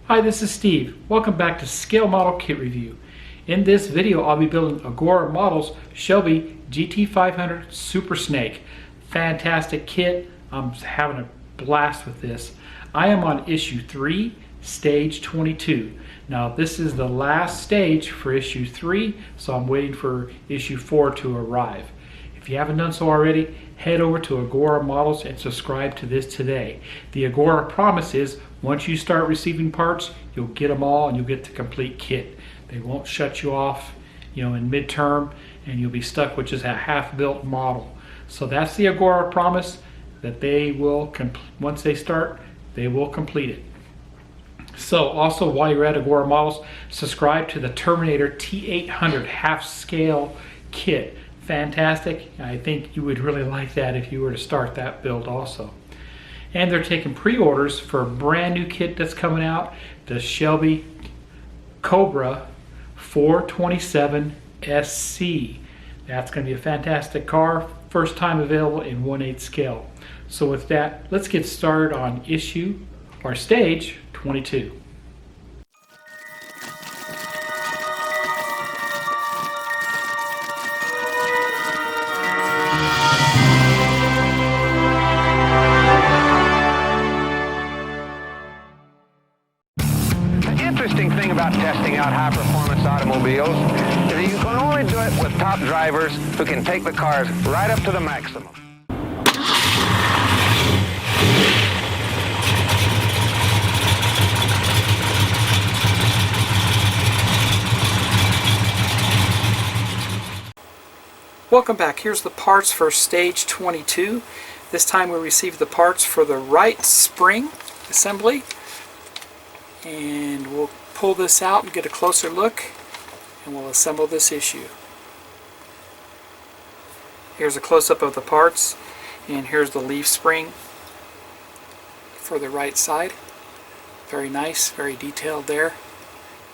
Hi, this is Steve. Welcome back to Scale Model Kit Review. In this video, I'll be building Agora Model's Shelby GT500 Super Snake. Fantastic kit. I'm having a blast with this. I am on issue 3, stage 22. Now, this is the last stage for issue 3, so I'm waiting for issue 4 to arrive. If you haven't done so already, head over to Agora Models and subscribe to this today. The Agora promise is once you start receiving parts, you'll get them all and you'll get the complete kit. They won't shut you off, in midterm, and you'll be stuck with just a half-built model. So that's the Agora promise, that they will, once they start, they will complete it. So also, while you're at Agora Models, subscribe to the Terminator T800 half-scale kit. Fantastic. I think you would really like that if you were to start that build also. And they're taking pre-orders for a brand new kit that's coming out, the Shelby Cobra 427 SC. That's going to be a fantastic car, first time available in 1/8 scale. So with that, let's get started on stage 22. About testing out high-performance automobiles is that you can only do it with top drivers who can take the cars right up to the maximum. Welcome back. Here's the parts for stage 22. This time we received the parts for the right spring assembly, and we'll pull this out and get a closer look, and we'll assemble this issue. Here's a close-up of the parts, and here's the leaf spring for the right side. Very nice, very detailed there,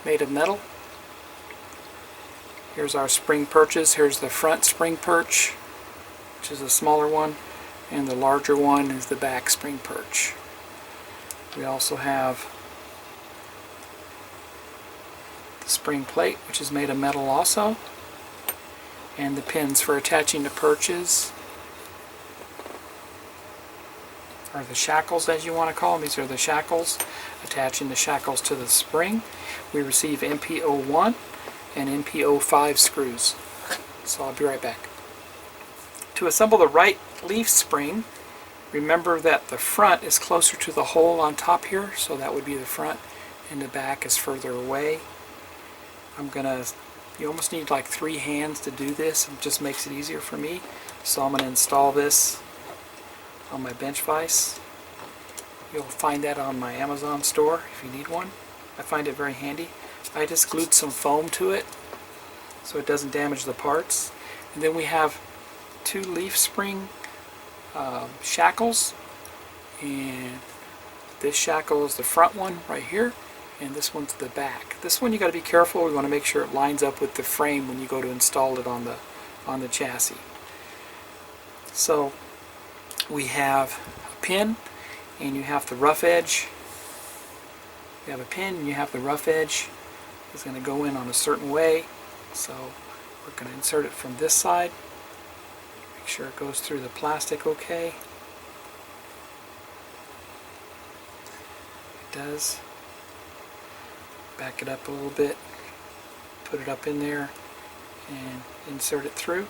made of metal. Here's our spring perches. Here's the front spring perch, which is a smaller one, and the larger one is the back spring perch. We also have spring plate, which is made of metal also, and the pins for attaching the perches, or the shackles as you want to call them. These are the shackles, attaching the shackles to the spring. We receive MP01 and MP05 screws. So I'll be right back. To assemble the right leaf spring, remember that the front is closer to the hole on top here, so that would be the front, and the back is further away. You almost need like 3 hands to do this. It just makes it easier for me. So I'm going to install this on my bench vise. You'll find that on my Amazon store if you need one. I find it very handy. I just glued some foam to it so it doesn't damage the parts. And then we have 2 leaf spring shackles, and this shackle is the front one right here, and this one's the back. This one you got to be careful. We want to make sure it lines up with the frame when you go to install it on the chassis. So we have a pin, and you have the rough edge. You have a pin and you have the rough edge. It's going to go in on a certain way. So we're going to insert it from this side. Make sure it goes through the plastic okay. It does. Back it up a little bit, put it up in there, and insert it through.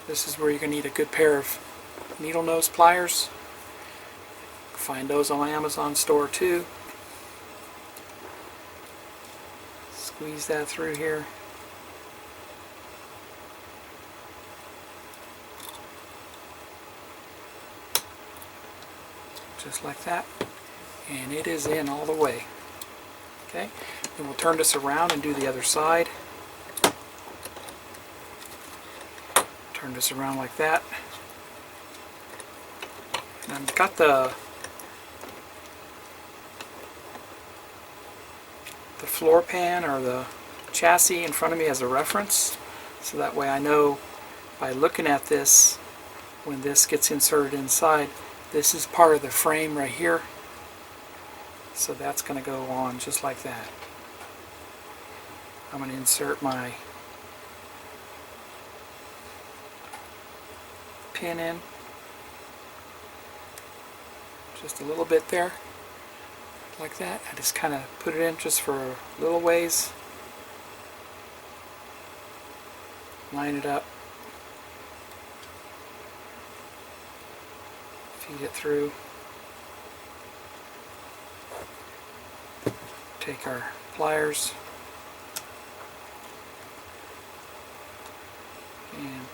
This is where you're going to need a good pair of needle nose pliers. Find those on my Amazon store too. Squeeze that through here. Just like that. And it is in all the way. Okay, then we'll turn this around and do the other side. Turn this around like that. And I've got the floor pan or the chassis in front of me as a reference, so that way I know by looking at this, when this gets inserted inside, this is part of the frame right here. So that's going to go on just like that. I'm going to insert my pin in just a little bit there, like that. I just kind of put it in just for a little ways, line it up, feed it through, take our pliers and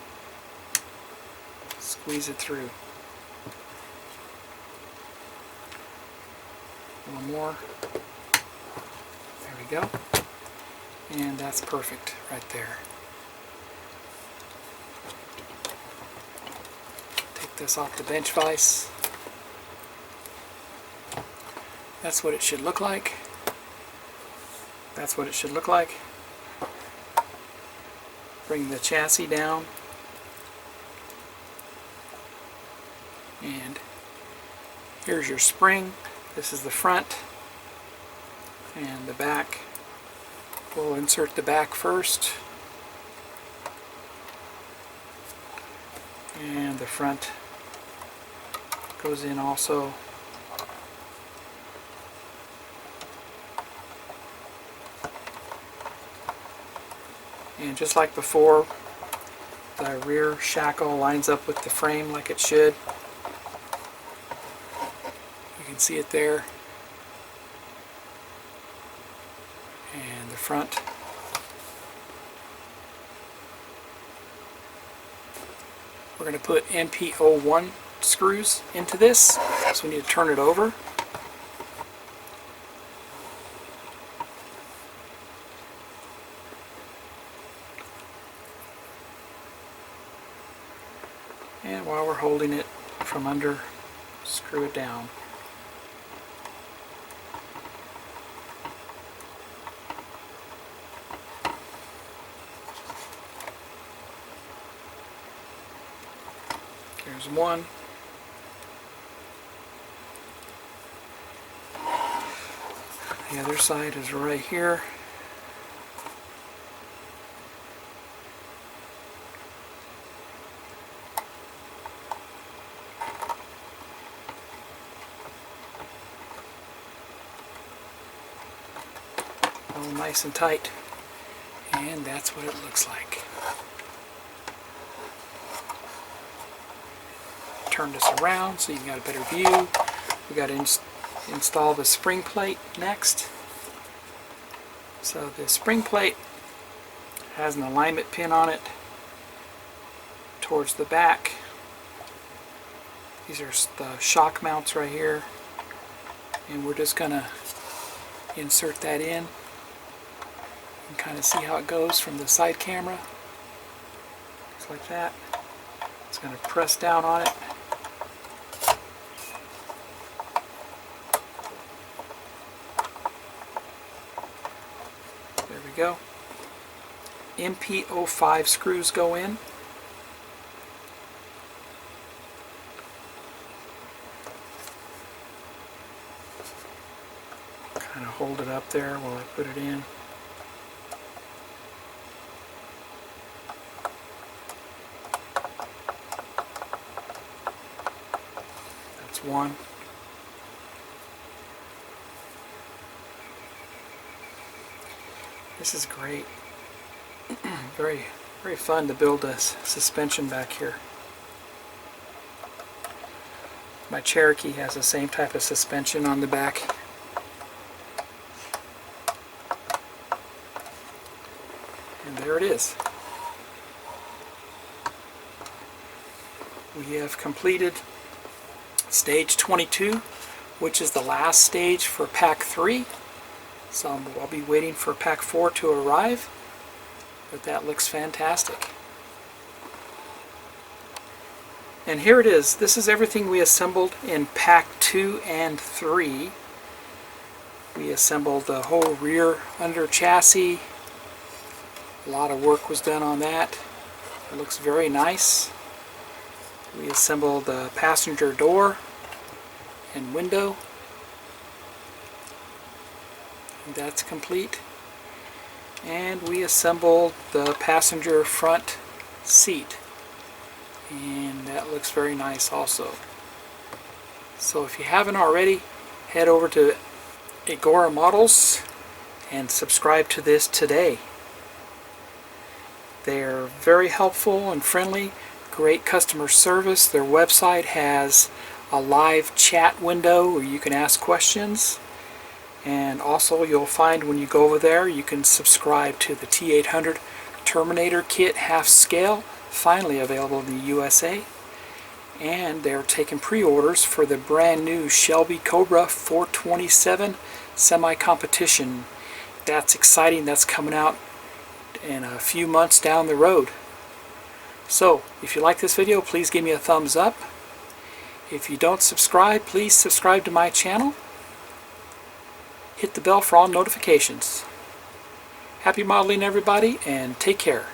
squeeze it through. A little more. There we go. And that's perfect right there. Take this off the bench vise. That's what it should look like. That's what it should look like. Bring the chassis down. And here's your spring. This is the front and the back. We'll insert the back first. And the front goes in also. And just like before, the rear shackle lines up with the frame like it should. You can see it there. And the front. We're going to put NP01 screws into this, so we need to turn it over. And while we're holding it from under, screw it down. There's one. The other side is right here. All nice and tight. And that's what it looks like. Turn this around so you got a better view. We got to install the spring plate next. So the spring plate has an alignment pin on it towards the back. These are the shock mounts right here, and we're just gonna insert that in and kind of see how it goes from the side camera. Just like that. It's gonna press down on it. There we go. NP05 screws go in. Kind of hold it up there while I put it in. That's one. This is great. Very fun to build a suspension back here. My Cherokee has the same type of suspension on the back. And there it is. We have completed stage 22, which is the last stage for pack 3. So I'll be waiting for pack 4 to arrive. But that looks fantastic. And here it is. This is everything we assembled in pack 2 and 3. We assembled the whole rear under chassis. A lot of work was done on that. It looks very nice. We assembled the passenger door and window. That's complete. And we assembled the passenger front seat, and that looks very nice also. So if you haven't already, head over to Agora Models and subscribe to this today. They're very helpful and friendly, great customer service. Their website has a live chat window where you can ask questions, and also you'll find when you go over there you can subscribe to the T800 Terminator kit half scale, finally available in the USA, and they're taking pre-orders for the brand new Shelby Cobra 427 semi-competition. That's exciting. That's coming out in a few months down the road. So if you like this video, please give me a thumbs up. If you don't subscribe, please subscribe to my channel. Hit the bell for all notifications. Happy modeling, everybody, and take care.